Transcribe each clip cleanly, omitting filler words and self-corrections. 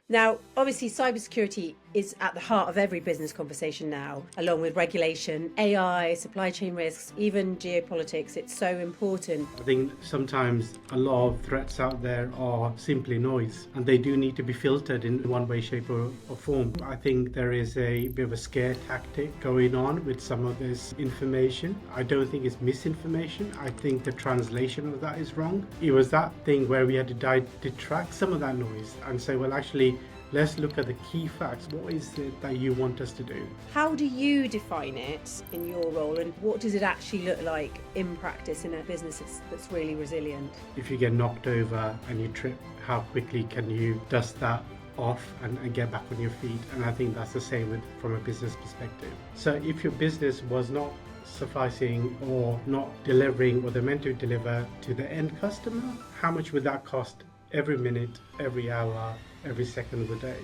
Now, obviously, cybersecurity is at the heart of every business conversation now, along with regulation, AI, supply chain risks, even geopolitics. It's so important. I think sometimes a lot of threats out there are simply noise, and they do need to be filtered in one way, shape or form. I think there is a bit of a scare tactic going on with some of this information. I don't think it's misinformation. I think the translation of that is wrong. It was that thing where we had to detract some of that noise and say, well, actually, let's look at the key facts. What is it that you want us to do? How do you define it in your role, and what does it actually look like in practice in a business that's really resilient? If you get knocked over and you trip, how quickly can you dust that off and get back on your feet? And I think that's the same from a business perspective. So if your business was not sufficing or not delivering what they're meant to deliver to the end customer, how much would that cost every minute, every hour, every second of the day?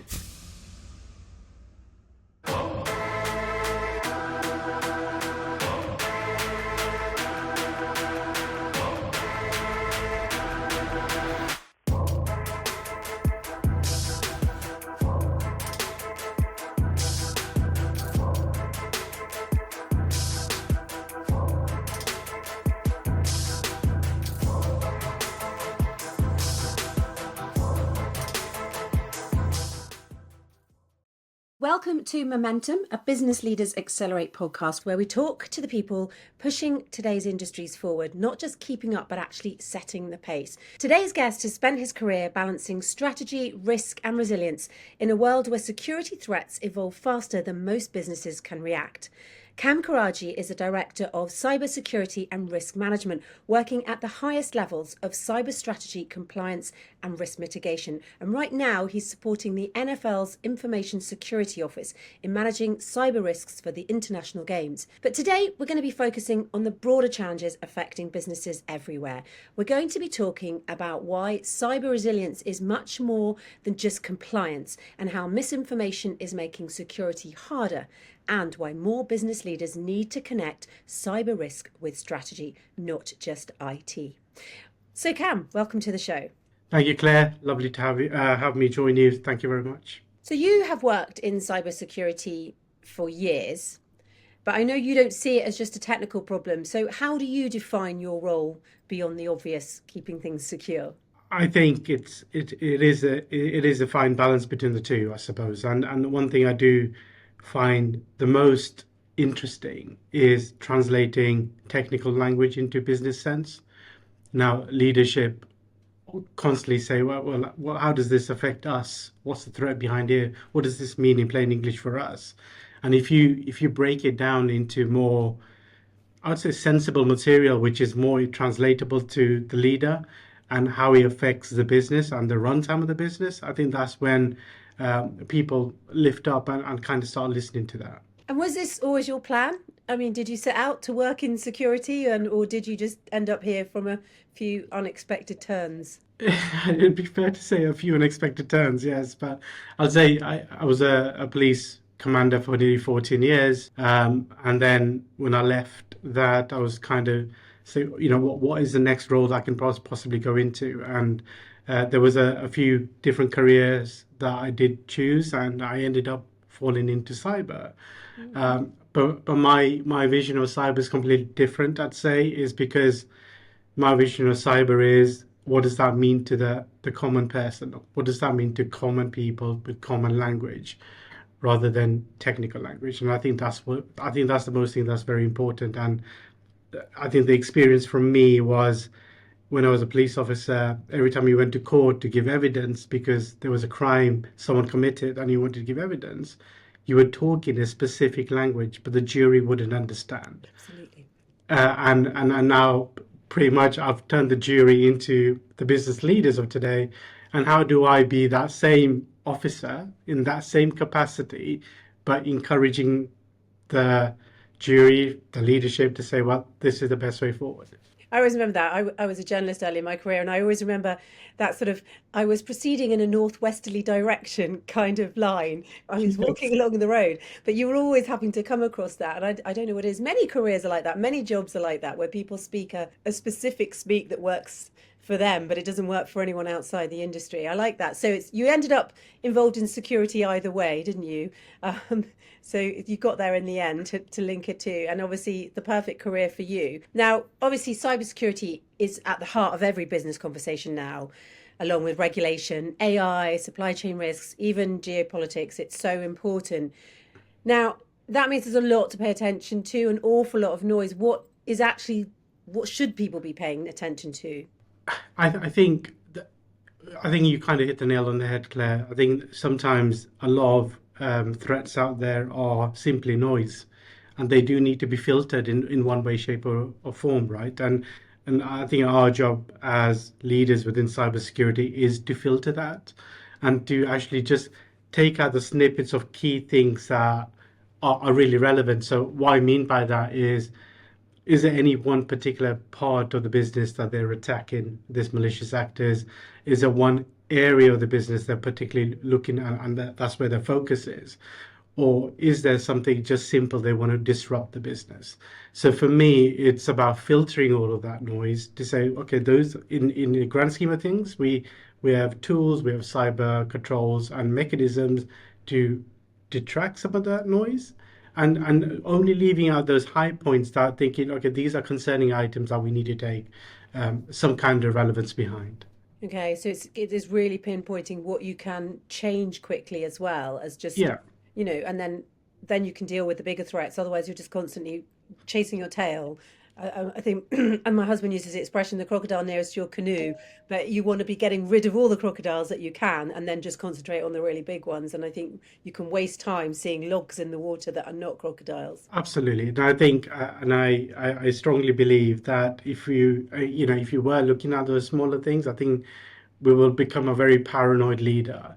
Welcome to Momentum, a Business Leaders Accelerate podcast, where we talk to the people pushing today's industries forward, not just keeping up, but actually setting the pace. Today's guest has spent his career balancing strategy, risk, and resilience in a world where security threats evolve faster than most businesses can react. Kam Karaji is a director of cybersecurity and risk management, working at the highest levels of cyber strategy, compliance, and risk mitigation. And right now, he's supporting the NFL's Information Security Office in managing cyber risks for the international games. But today, we're going to be focusing on the broader challenges affecting businesses everywhere. We're going to be talking about why cyber resilience is much more than just compliance, and how misinformation is making security harder, and why more business leaders need to connect cyber risk with strategy, not just IT. So Kam, welcome to the show. Thank you, Claire. Lovely to have me join you. Thank you very much. So you have worked in cybersecurity for years, but I know you don't see it as just a technical problem. So how do you define your role beyond the obvious, keeping things secure? I think it is a fine balance between the two, I suppose. And one thing I do find the most interesting is translating technical language into business sense. Now, leadership constantly say, well, how does this affect us? What's the threat behind here? What does this mean in plain English for us? And if you break it down into more, I'd say, sensible material, which is more translatable to the leader and how it affects the business and the runtime of the business, I think that's when people lift up and kind of start listening to that. And was this always your plan? I mean, did you set out to work in security, or did you just end up here from a few unexpected turns? It'd be fair to say a few unexpected turns, yes. But I'd say I was a police commander for nearly 14 years. And then when I left that, I was kind of saying, what is the next role that I can possibly go into? And there was a few different careers that I did choose, and I ended up falling into cyber. But my vision of cyber is completely different, I'd say, is because my vision of cyber is, what does that mean to the common person? What does that mean to common people with common language, rather than technical language? And I think that's the most thing that's very important. And I think the experience from me was, when I was a police officer, every time you went to court to give evidence because there was a crime someone committed and you wanted to give evidence, you would talk in a specific language, but the jury wouldn't understand. Absolutely. And now pretty much I've turned the jury into the business leaders of today. And how do I be that same officer in that same capacity, but encouraging the jury, the leadership to say, well, this is the best way forward? I always remember that. I was a journalist early in my career, and I always remember that sort of, I was proceeding in a northwesterly direction kind of line. I was walking along the road, but you were always having to come across that. And I don't know what it is. Many careers are like that. Many jobs are like that, where people speak a specific speak that works for them, but it doesn't work for anyone outside the industry. I like that. So you ended up involved in security either way, didn't you? Um, so you got there in the end to link it to, and obviously the perfect career for you. Now, obviously, cybersecurity is at the heart of every business conversation now, along with regulation, AI, supply chain risks, even geopolitics. It's so important. Now, that means there's a lot to pay attention to, an awful lot of noise. What should people be paying attention to? I think I think you kind of hit the nail on the head, Claire. I think sometimes a lot of threats out there are simply noise, and they do need to be filtered in one way, shape, or form, right? And I think our job as leaders within cybersecurity is to filter that and to actually just take out the snippets of key things that are really relevant. So what I mean by that is there any one particular part of the business that they're attacking, this malicious actors? Is there one area of the business they're particularly looking at and that's where their focus is? Or is there something just simple they want to disrupt the business? So for me, it's about filtering all of that noise to say, okay, those in the grand scheme of things, we have tools, we have cyber controls and mechanisms to detract some of that noise and only leaving out those high points that thinking, okay, these are concerning items that we need to take some kind of relevance behind. Okay, so it is really pinpointing what you can change quickly as well as just, Yeah, and then you can deal with the bigger threats. Otherwise, you're just constantly chasing your tail. I think, and my husband uses the expression, the crocodile nearest your canoe, but you want to be getting rid of all the crocodiles that you can and then just concentrate on the really big ones. And I think you can waste time seeing logs in the water that are not crocodiles. absolutely. And I think, and I strongly believe that if if you were looking at those smaller things, I think we will become a very paranoid leader.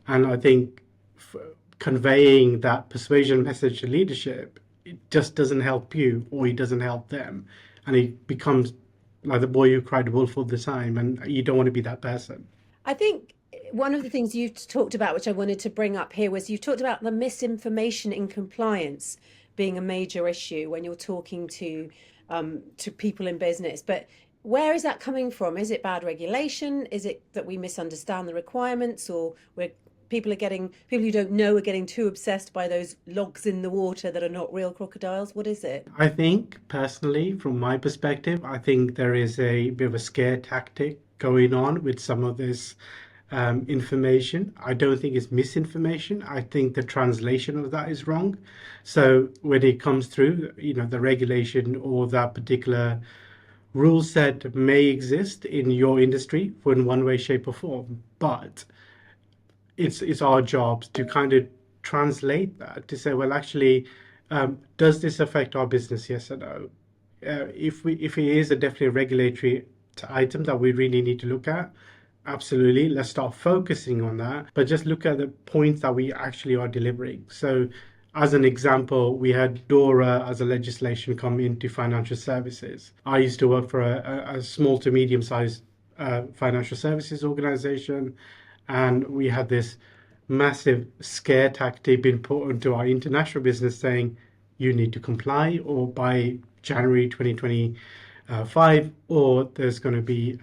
And I think f conveying that persuasion message to leadership, it just doesn't help you or it doesn't help them. And it becomes like the boy who cried wolf all the time. And you don't want to be that person. I think one of the things you've talked about, which I wanted to bring up here, was you've talked about the misinformation in compliance being a major issue when you're talking to people in business. But where is that coming from? Is it bad regulation? Is it that we misunderstand the requirements, or we're people who don't know are getting too obsessed by those logs in the water that are not real crocodiles? What is it? I think personally, from my perspective, I think there is a bit of a scare tactic going on with some of this information. I don't think it's misinformation. I think the translation of that is wrong. So when it comes through, the regulation or that particular rule set may exist in your industry for in one way, shape, or form, but it's our jobs to kind of translate that to say, well, actually, does this affect our business? Yes or no? If it is a definitely regulatory item that we really need to look at, absolutely, let's start focusing on that. But just look at the points that we actually are delivering. So, as an example, we had DORA as a legislation come into financial services. I used to work for a small to medium sized financial services organization, and we had this massive scare tactic being put into our international business saying you need to comply or by January 2025 or there's going to be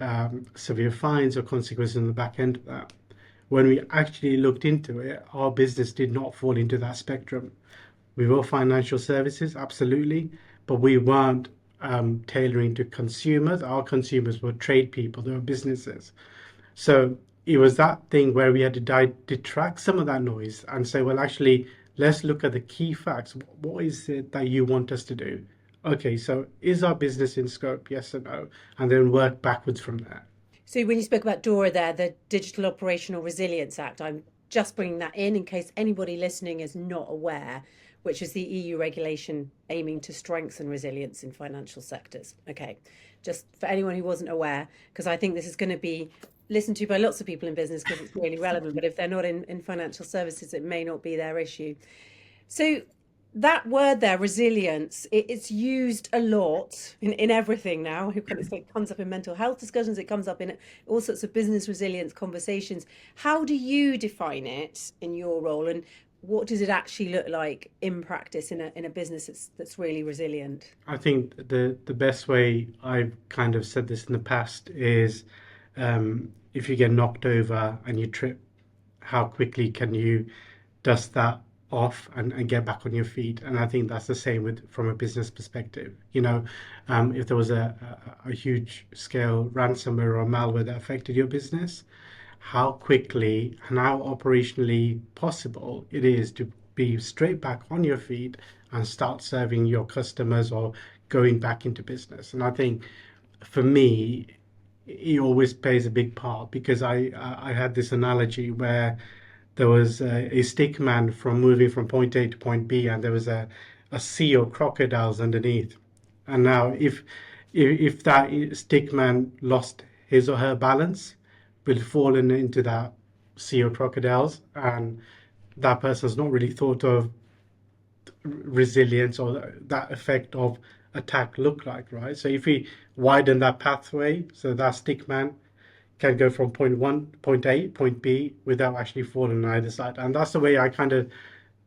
severe fines or consequences on the back end of that. When we actually looked into it, our business did not fall into that spectrum. We were financial services, absolutely, but we weren't tailoring to consumers. Our consumers were trade people, they were businesses. So it was that thing where we had to detract some of that noise and say, well, actually, let's look at the key facts. What is it that you want us to do? Okay, so is our business in scope? Yes or no? And then work backwards from there. So when you spoke about DORA there, the Digital Operational Resilience Act, I'm just bringing that in case anybody listening is not aware, which is the EU regulation aiming to strengthen resilience in financial sectors. Okay, just for anyone who wasn't aware, because I think this is going to be listened to by lots of people in business because it's really relevant, but if they're not in financial services, it may not be their issue. So that word there, resilience, it's used a lot in everything now. It comes up in mental health discussions, it comes up in all sorts of business resilience conversations. How do you define it in your role, and what does it actually look like in practice in a business that's really resilient? I think the best way I've kind of said this in the past is If you get knocked over and you trip, how quickly can you dust that off and get back on your feet? And I think that's the same with from a business perspective. If there was a huge scale ransomware or malware that affected your business, how quickly and how operationally possible it is to be straight back on your feet and start serving your customers or going back into business. And I think for me, it always plays a big part because I had this analogy where there was a stick man from moving from point A to point B, and there was a sea of crocodiles underneath. And now, if that stick man lost his or her balance, will fallen into that sea of crocodiles, and that person's not really thought of resilience or that effect of attack look like, right? So if we widen that pathway, so that stick man can go from point one, point A, point B without actually falling on either side. And that's the way I kind of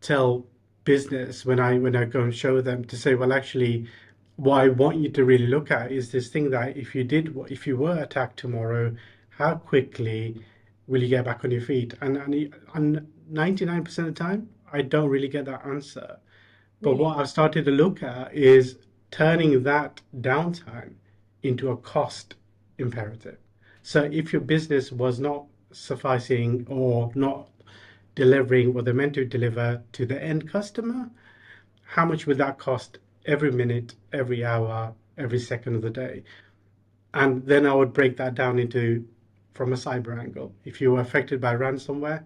tell business when I go and show them to say, well, actually, what I want you to really look at is this thing that if you were attacked tomorrow, how quickly will you get back on your feet? And 99% of the time, I don't really get that answer. But Really? what I've started to look at is turning that downtime into a cost imperative. So if your business was not sufficing or not delivering what they're meant to deliver to the end customer, how much would that cost every minute, every hour, every second of the day? And then I would break that down into from a cyber angle. If you were affected by ransomware,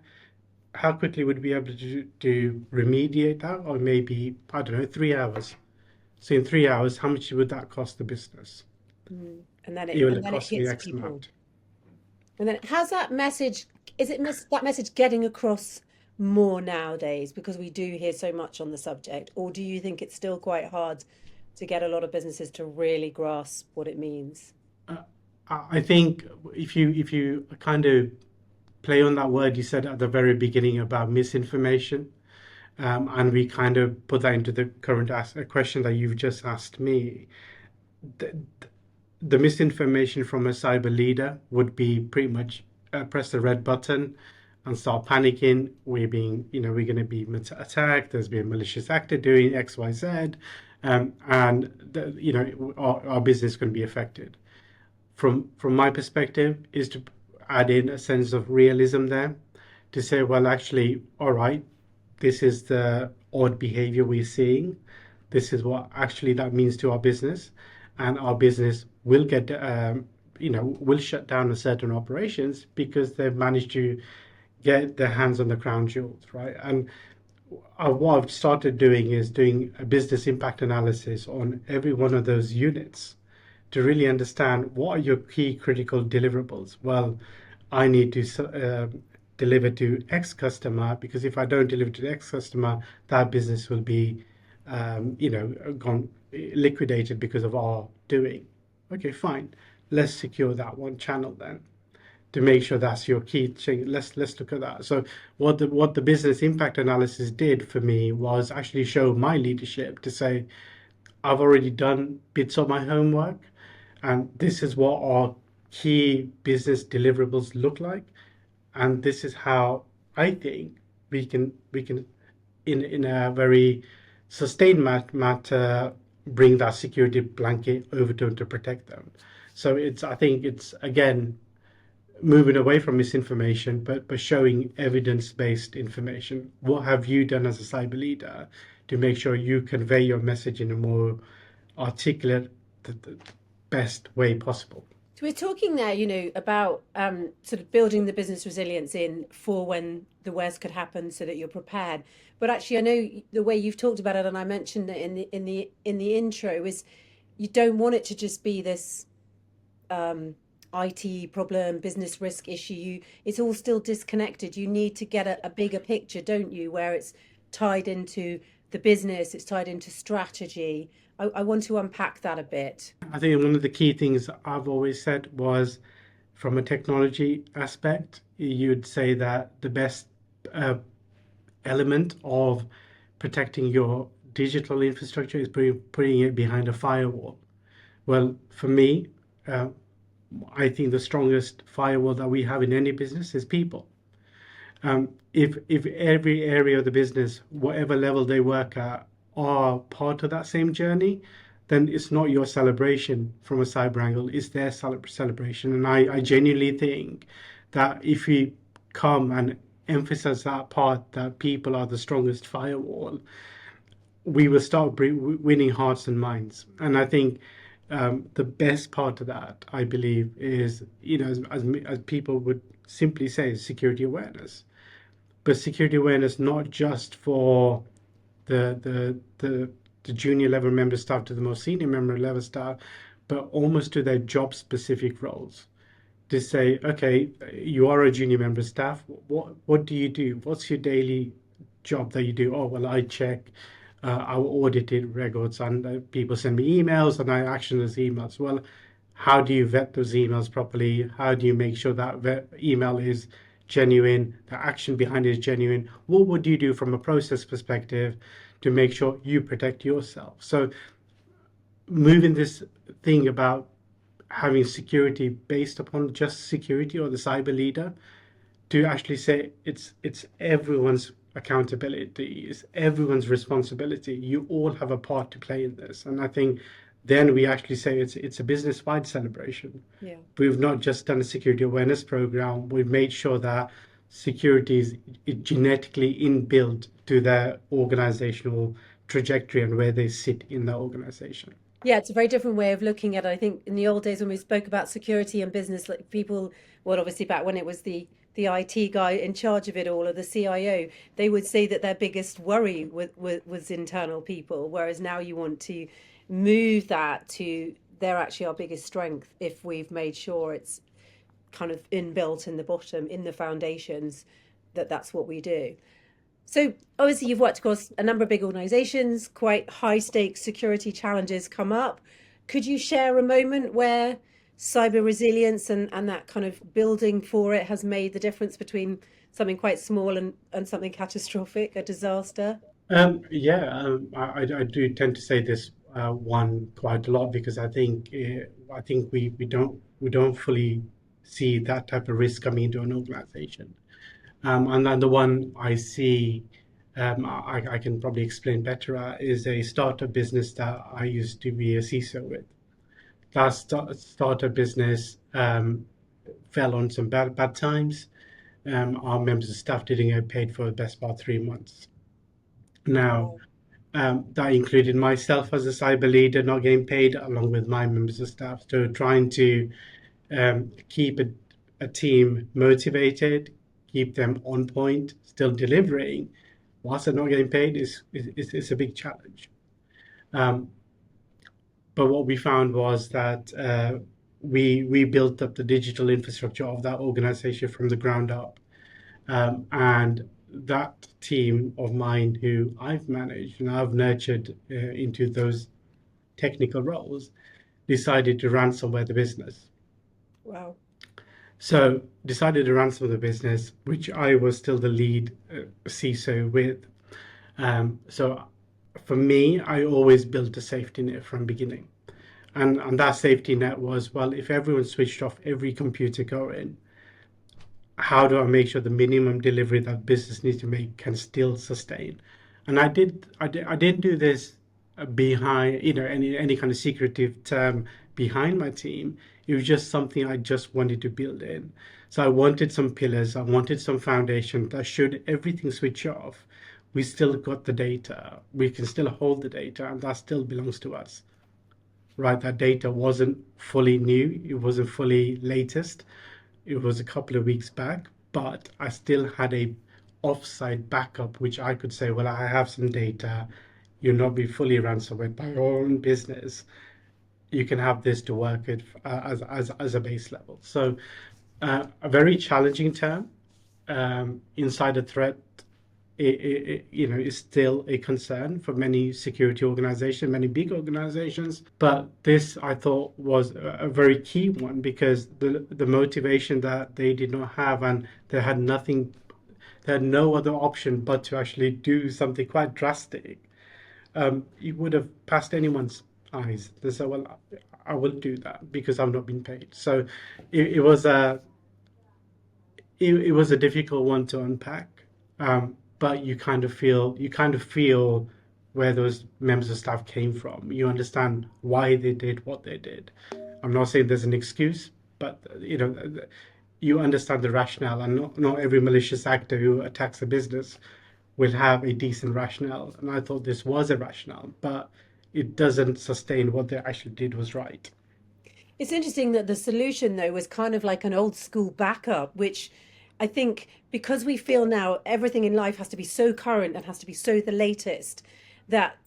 how quickly would we be able to remediate that? Or maybe, I don't know, 3 hours. So in 3 hours, how much would that cost the business? Mm. And then it It will and then it cost me hits X people. amount. And then how's that message? Is that message getting across more nowadays because we do hear so much on the subject, or do you think it's still quite hard to get a lot of businesses to really grasp what it means? Uh, I think if you kind of play on that word you said at the very beginning about misinformation, and we kind of put that into the current question that you've just asked me, the, the misinformation from a cyber leader would be pretty much press the red button and start panicking. We're going to be attacked. There's been a malicious actor doing X, Y, Z, and our business is going to be affected. From my perspective, is to add in a sense of realism there, to say, well, actually, all right, this is the odd behavior we're seeing. This is what actually that means to our business, and our business will will shut down certain operations because they've managed to get their hands on the crown jewels, right? And what I've started doing is doing a business impact analysis on every one of those units to really understand what are your key critical deliverables. Well, I need to deliver to X customer, because if I don't deliver to the X customer, that business will be, gone liquidated because of our doing. Okay, fine. Let's secure that one channel then to make sure that's your key thing. Let's look at that. So what the business impact analysis did for me was actually show my leadership to say, I've already done bits of my homework, and this is what our key business deliverables look like, and this is how I think we can in a very sustained matter bring that security blanket over to protect them. So I think it's again moving away from misinformation, but showing evidence-based information. What have you done as a cyber leader to make sure you convey your message in a more articulate, the best way possible? So we're talking there, about sort of building the business resilience in for when the worst could happen, so that you're prepared. But actually, I know the way you've talked about it, and I mentioned it in the intro, is you don't want it to just be this IT problem, business risk issue. It's all still disconnected. You need to get a bigger picture, don't you, where it's tied into the business, it's tied into strategy. I want to unpack that a bit. I think one of the key things I've always said was, from a technology aspect, you'd say that the best uh, element of protecting your digital infrastructure is putting it behind a firewall. Well, for me, uh, I think the strongest firewall that we have in any business is people. If every area of the business, whatever level they work at, are part of that same journey, then it's not your celebration from a cyber angle, it's their celebration. And I genuinely think that if we come and emphasize that part, that people are the strongest firewall, we will start winning hearts and minds. And I think the best part of that, I believe, is, as people would simply say, security awareness. But security awareness not just for the junior level member staff to the most senior member level staff, but almost to their job specific roles. To say, okay, you are a junior member staff. What do you do? What's your daily job that you do? Oh, well, I check our audited records, and people send me emails, and I action those emails. Well, how do you vet those emails properly? How do you make sure that email is genuine, the action behind it is genuine? What would you do from a process perspective to make sure you protect yourself? So moving this thing about having security based upon just security or the cyber leader, to actually say it's everyone's accountability, it's everyone's responsibility. You all have a part to play in this, and I think then we actually say it's a business-wide celebration. Yeah. We've not just done a security awareness program. We've made sure that security is genetically inbuilt to their organizational trajectory and where they sit in the organization. Yeah, it's a very different way of looking at it. I think in the old days when we spoke about security and business, like people, well, obviously back when it was the IT guy in charge of it all, or the CIO, they would say that their biggest worry was internal people, whereas now you want to move that to they're actually our biggest strength if we've made sure it's kind of inbuilt in the bottom, in the foundations, that's what we do. So obviously you've worked across a number of big organizations, quite high stakes security challenges come up. Could you share a moment where cyber resilience and that kind of building for it has made the difference between something quite small and something catastrophic, a disaster? I do tend to say this one quite a lot because I think we don't fully see that type of risk coming into an organization. And then the one I see, I can probably explain better, is a startup business that I used to be a CISO with. That startup business fell on some bad times. Our members of staff didn't get paid for the best part of 3 months. Now, Wow. that included myself as a cyber leader not getting paid, along with my members of staff. So trying to keep a team motivated, keep them on point, still delivering, whilst they're not getting paid is a big challenge. But what we found was that we built up the digital infrastructure of that organization from the ground up. And that team of mine who I've managed and I've nurtured into those technical roles decided to ransomware the business. Wow. So decided to ransom the business, which I was still the lead CISO with. So for me, I always built a safety net from beginning. And that safety net was, well, if everyone switched off every computer going, how do I make sure the minimum delivery that business needs to make can still sustain? And I didn't do this behind, any kind of secretive term behind my team. It was just something I just wanted to build in. So I wanted some pillars, I wanted some foundation that should everything switch off, we still got the data, we can still hold the data, and that still belongs to us. Right? That data wasn't fully new, it wasn't fully latest, it was a couple of weeks back, but I still had a offsite backup, which I could say, well, I have some data. You'll not be fully ransomware by your own business. You can have this to work with as a base level. So a very challenging term. Insider threat, is still a concern for many security organizations, many big organizations. But this, I thought, was a very key one because the motivation that they did not have, and they had nothing, they had no other option but to actually do something quite drastic. It would have passed anyone's eyes. They said, well, I will do that because I've not been paid. So it was it was a difficult one to unpack. But you kind of feel where those members of staff came from. You understand why they did what they did. I'm not saying there's an excuse, but you understand the rationale, and not every malicious actor who attacks a business will have a decent rationale. And I thought this was a rationale, but it doesn't sustain what they actually did was right. It's interesting that the solution, though, was kind of like an old school backup, which I think because we feel now everything in life has to be so current and has to be so the latest that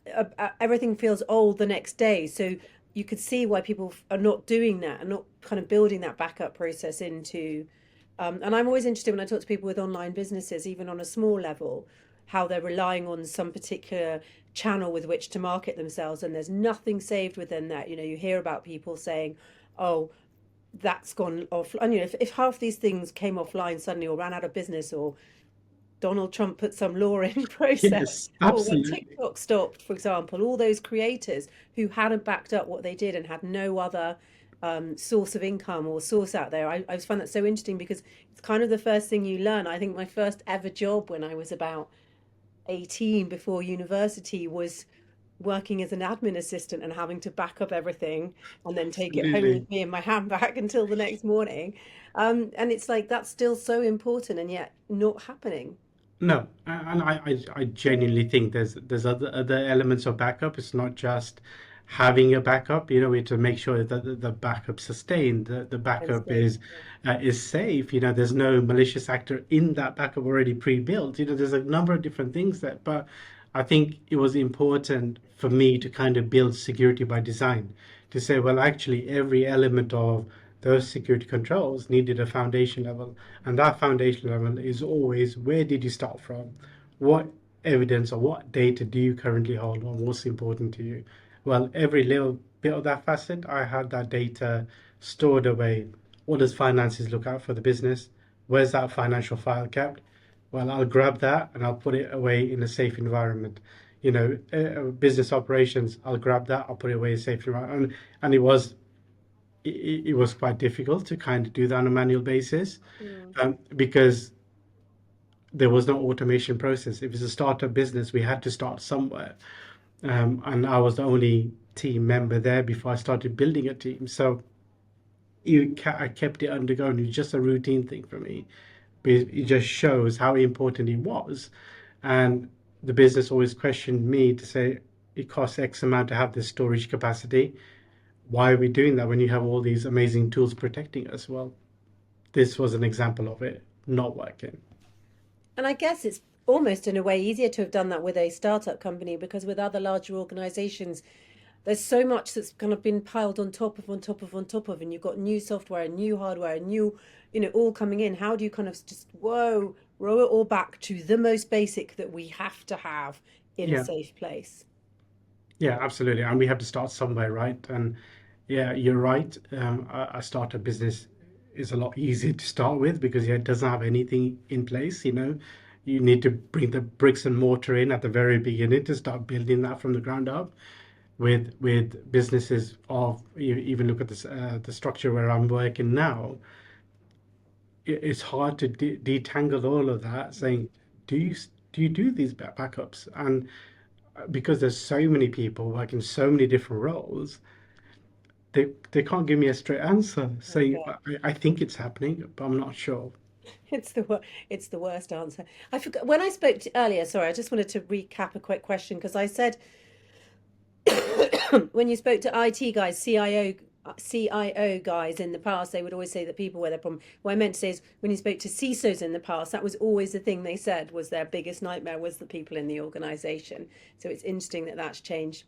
everything feels old the next day. So you could see why people are not doing that and not kind of building that backup process into. And I'm always interested when I talk to people with online businesses, even on a small level, how they're relying on some particular channel with which to market themselves, and there's nothing saved within that. You hear about people saying, oh, that's gone off. And if half these things came offline suddenly or ran out of business or Donald Trump put some law in process, Yes, or when absolutely. TikTok stopped, for example, all those creators who hadn't backed up what they did and had no other source of income or source out there. I just find that so interesting because it's kind of the first thing you learn. I think my first ever job when I was about 18 before university was working as an admin assistant and having to back up everything and then take it home Absolutely. with me in my handbag until the next morning. And it's like that's still so important and yet not happening. No, and I genuinely think there's other elements of backup. It's not just having a backup. We have to make sure that the backup's sustained, the And backup safe. is safe. There's no malicious actor in that backup already pre-built. There's a number of different things that, but I think it was important for me to kind of build security by design, to say, well, actually, every element of those security controls needed a foundation level. And that foundation level is always, where did you start from? What evidence or what data do you currently hold on? What's important to you? Well, every little bit of that facet, I had that data stored away. What does finances look out for the business? Where's that financial file kept? Well, I'll grab that and I'll put it away in a safe environment. Business operations, I'll grab that, I'll put it away in a safe environment. And it was quite difficult to kind of do that on a manual basis, Mm. because there was no automation process. If it's a startup business, we had to start somewhere. And I was the only team member there before I started building a team. So I kept it undergoing. It's just a routine thing for me. But it just shows how important it was. And the business always questioned me to say, it costs X amount to have this storage capacity. Why are we doing that when you have all these amazing tools protecting us? Well, this was an example of it not working. And I guess it's almost in a way easier to have done that with a startup company because with other larger organizations, there's so much that's kind of been piled on top of, on top of, on top of, and you've got new software and new hardware and new, all coming in. How do you kind of just, whoa, roll it all back to the most basic that we have to have in a Yeah, safe place? yeah, absolutely. And we have to start somewhere, right? And yeah, you're right. A startup business is a lot easier to start with because it doesn't have anything in place. You need to bring the bricks and mortar in at the very beginning to start building that from the ground up. With businesses of, even look at this, the structure where I'm working now, it's hard to detangle all of that, saying, do you do you do these backups? And because there's so many people working so many different roles, they can't give me a straight answer saying, Okay. I think it's happening, but I'm not sure. It's the worst answer. I forgot when I spoke to earlier, sorry, I just wanted to recap a quick question because I said when you spoke to IT guys, CIO guys in the past, they would always say that people were their problem. What I meant to say is when you spoke to CISOs in the past, that was always the thing they said was their biggest nightmare was the people in the organization. So it's interesting that that's changed.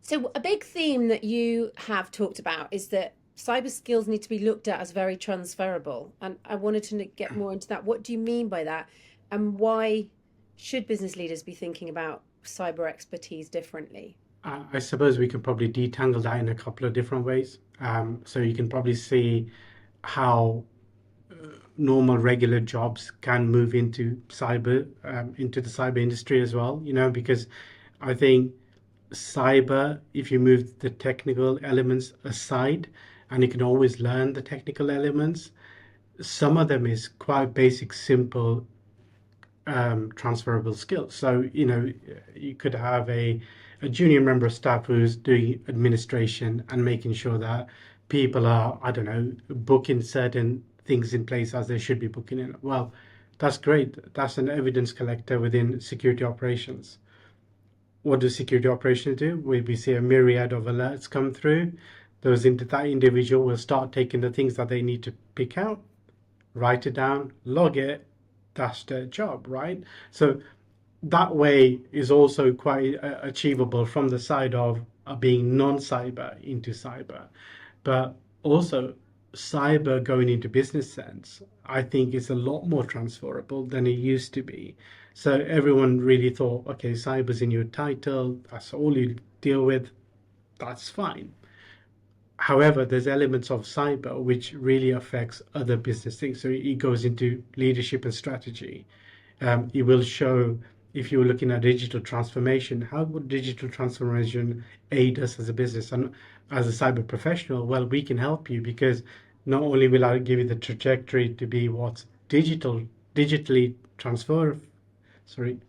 So a big theme that you have talked about is that cyber skills need to be looked at as very transferable. And I wanted to get more into that. What do you mean by that? And why should business leaders be thinking about cyber expertise differently? I suppose we can probably detangle that in a couple of different ways. So you can probably see how normal, regular jobs can move into the cyber industry as well. Because I think cyber, if you move the technical elements aside, and you can always learn the technical elements, some of them is quite basic, simple, transferable skills. So, you could have a junior member of staff who's doing administration and making sure that people are, I don't know, booking certain things in place as they should be booking in. Well, that's great. That's an evidence collector within security operations. What do security operations do? We see a myriad of alerts come through. That individual will start taking the things that they need to pick out, write it down, log it. That's their job, right? So that way is also quite achievable from the side of being non-cyber into cyber. But also, cyber going into business sense, I think is a lot more transferable than it used to be. So everyone really thought, okay, cyber's in your title, that's all you deal with, that's fine. However, there's elements of cyber which really affects other business things. So it goes into leadership and strategy. It will show, if you're looking at digital transformation, how would digital transformation aid us as a business and as a cyber professional? Well, we can help you, because not only will I give you the trajectory to be what's digitally transfer, sorry,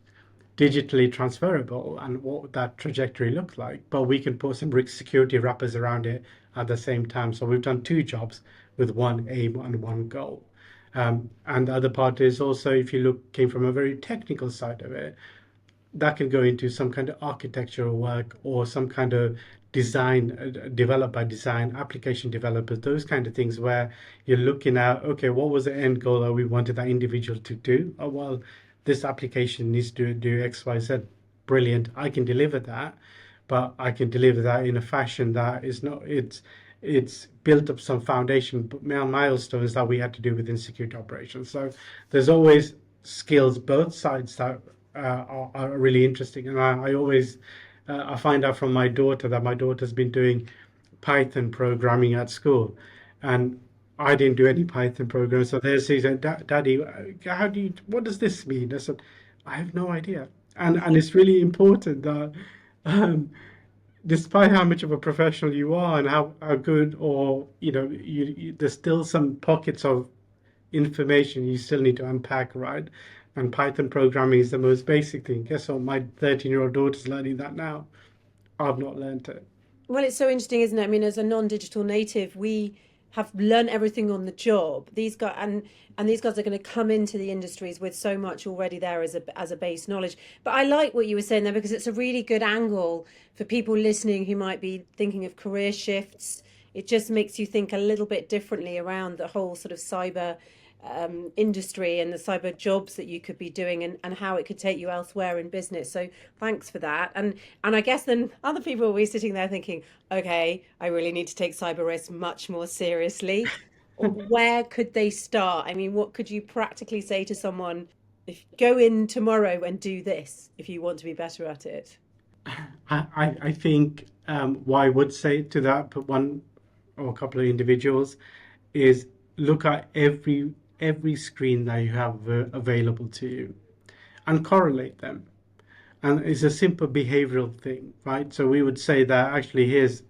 digitally transferable and what that trajectory looks like, but we can put some security wrappers around it at the same time. So we've done two jobs with one aim and one goal. And the other part is also, if you came from a very technical side of it, that can go into some kind of architectural work or some kind of design, developed by design, application developers, those kind of things where you're looking at, okay, what was the end goal that we wanted that individual to do? Oh, well, this application needs to do X, Y, Z. Brilliant. I can deliver that, but I can deliver that in a fashion that is not, it's built up some foundation milestones that we had to do within security operations. So there's always skills, both sides, that are really interesting. And I always I find out from my daughter that my daughter's been doing Python programming at school, and I didn't do any Python programming. So there's she said, "Daddy, what does this mean?" I said, "I have no idea." And it's really important that um, despite how much of a professional you are and how good, or there's still some pockets of information you still need to unpack, right? And Python programming is the most basic thing. Guess what? My 13-year-old daughter's learning that now. I've not learned it. Well, it's so interesting, isn't it? I mean, as a non-digital native, we have learned everything on the job. These guys are going to come into the industries with so much already there as a base knowledge. But I like what you were saying there, because it's a really good angle for people listening who might be thinking of career shifts. It just makes you think a little bit differently around the whole sort of cyber industry and the cyber jobs that you could be doing, and how it could take you elsewhere in business. So thanks for that. And I guess then other people will be sitting there thinking, okay, I really need to take cyber risk much more seriously. Where could they start? I mean, what could you practically say to someone, if go in tomorrow and do this if you want to be better at it? I think what I would say to that one or a couple of individuals is look at every screen that you have available to you and correlate them. And it's a simple behavioral thing, right? So we would say that actually here's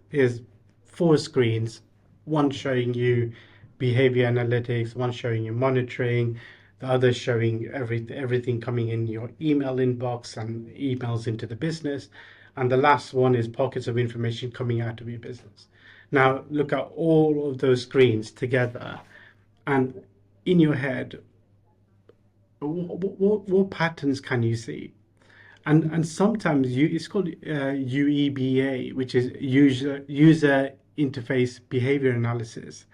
four screens, one showing you behavior analytics, one showing you monitoring, the other showing everything coming in your email inbox and emails into the business, and the last one is pockets of information coming out of your business. Now look at all of those screens together, and in your head, what patterns can you see? And sometimes it's called UEBA, which is user interface behavior analysis.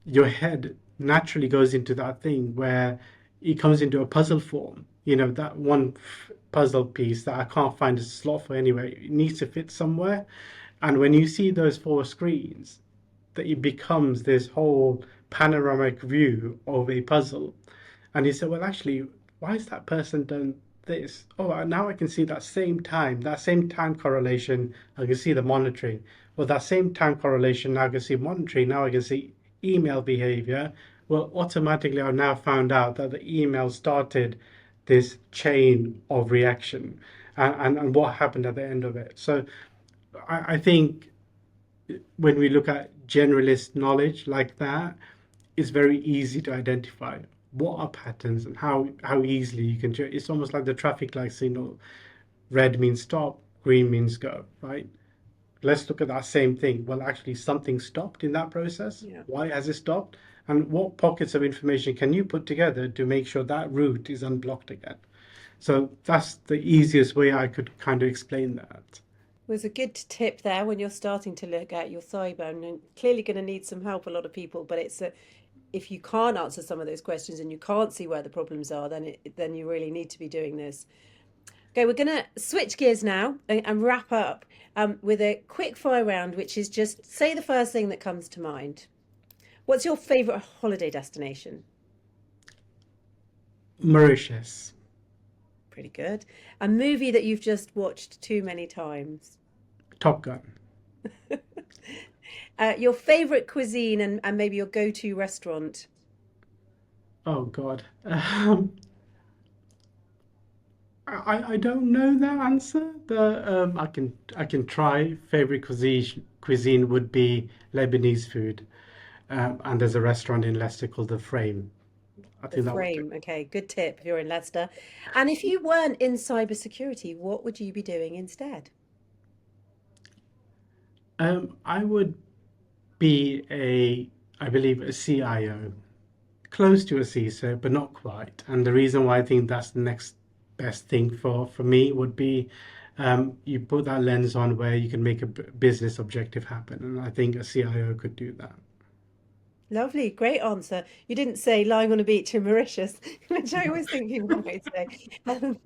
Your head naturally goes into that thing where it comes into a puzzle form. That one puzzle piece that I can't find a slot for anywhere. It needs to fit somewhere. And when you see those four screens, that it becomes this whole panoramic view of a puzzle. And you say, well, actually, why has that person done this? Oh, now I can see that same time correlation. I can see the monitoring. Well, that same time correlation, now I can see monitoring. Now I can see email behavior. Well, automatically, I've now found out that the email started this chain of reaction. and what happened at the end of it. So I think when we look at generalist knowledge like that, it's very easy to identify what are patterns and how easily you can. It's almost like the traffic light signal. Red means stop, green means go, right? Let's look at that same thing. Well, actually, something stopped in that process. Yeah. Why has it stopped? And what pockets of information can you put together to make sure that route is unblocked again? So that's the easiest way I could kind of explain that. Was a good tip there when you're starting to look at your cyber and clearly going to need some help, a lot of people, but it's a, if you can't answer some of those questions and you can't see where the problems are, then you really need to be doing this. Okay, we're going to switch gears now and wrap up with a quick fire round, which is just say the first thing that comes to mind. What's your favorite holiday destination? Mauritius. Pretty good. A movie that you've just watched too many times? Top Gun. Your favorite cuisine and maybe your go-to restaurant? Oh God. I don't know that answer. I can try. Favorite cuisine would be Lebanese food, and there's a restaurant in Leicester called The Frame. I The think that would do. Frame. Okay, good tip if you're in Leicester. And if you weren't in cybersecurity, what would you be doing instead? I would be I believe, a CIO, close to a CISO, but not quite. And the reason why I think that's the next best thing for me would be you put that lens on where you can make a business objective happen. And I think a CIO could do that. Lovely, great answer. You didn't say lying on a beach in Mauritius, which I always think people might say. Um,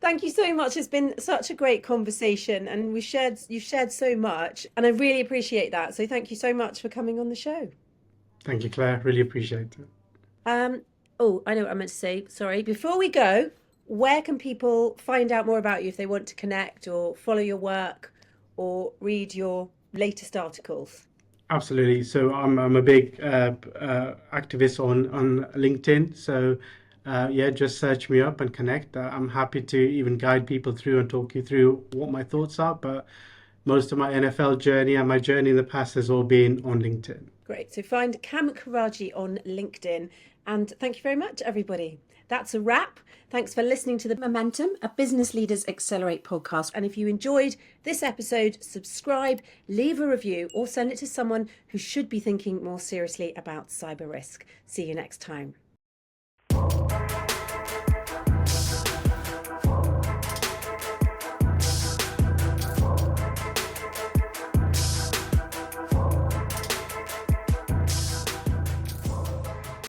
Thank you so much. It's been such a great conversation, and you've shared so much, and I really appreciate that. So thank you so much for coming on the show. Thank you, Claire. Really appreciate it. Um, oh, I know what I meant to say. Sorry. Before we go, where can people find out more about you if they want to connect or follow your work or read your latest articles? Absolutely. So I'm a big activist on LinkedIn. So yeah, just search me up and connect. I'm happy to even guide people through and talk you through what my thoughts are. But most of my NFL journey and my journey in the past has all been on LinkedIn. Great. So find Kam Karaji on LinkedIn. And thank you very much, everybody. That's a wrap. Thanks for listening to The Momentum, a Business Leaders Accelerate podcast. And if you enjoyed this episode, subscribe, leave a review, or send it to someone who should be thinking more seriously about cyber risk. See you next time.